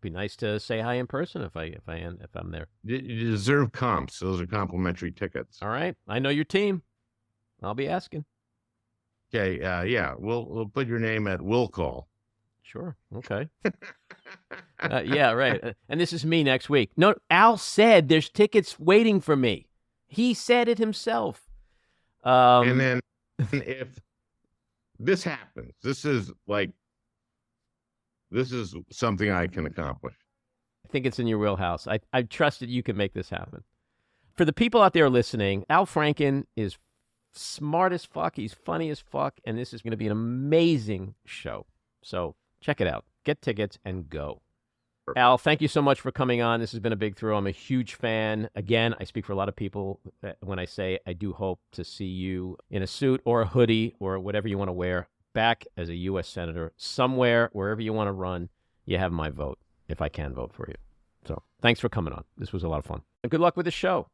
Be nice to say hi in person if I'm there. You deserve comps. Those are complimentary tickets. All right. I know your team. I'll be asking. Okay, yeah, we'll put your name at will call. Sure. Okay. Yeah, right. And this is me next week. No, Al said there's tickets waiting for me. He said it himself. And then if this happens, this is something I can accomplish. I think it's in your wheelhouse. I trust that you can make this happen. For the people out there listening, Al Franken is smart as fuck. He's funny as fuck. And this is going to be an amazing show. So check it out. Get tickets and go. Al, thank you so much for coming on. This has been a big thrill. I'm a huge fan. Again, I speak for a lot of people when I say I do hope to see you in a suit or a hoodie or whatever you want to wear back as a U.S. Senator somewhere, wherever you want to run. You have my vote if I can vote for you. So thanks for coming on. This was a lot of fun. And good luck with the show.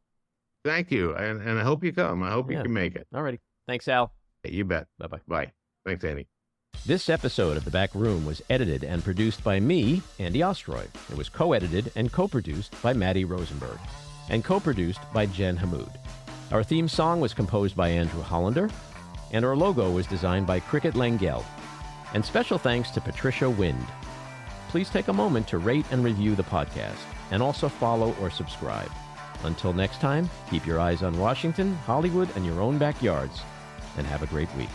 Thank you. And I hope you come. I hope you can make it. All righty. Thanks, Al. You bet. Bye-bye. Bye. Thanks, Andy. This episode of The Back Room was edited and produced by me, Andy Ostroy. It was co-edited and co-produced by Maddie Rosenberg and co-produced by Jen Hammoud. Our theme song was composed by Andrew Hollander, and our logo was designed by Cricket Langell. And special thanks to Patricia Wind. Please take a moment to rate and review the podcast, and also follow or subscribe. Until next time, keep your eyes on Washington, Hollywood, and your own backyards, and have a great week.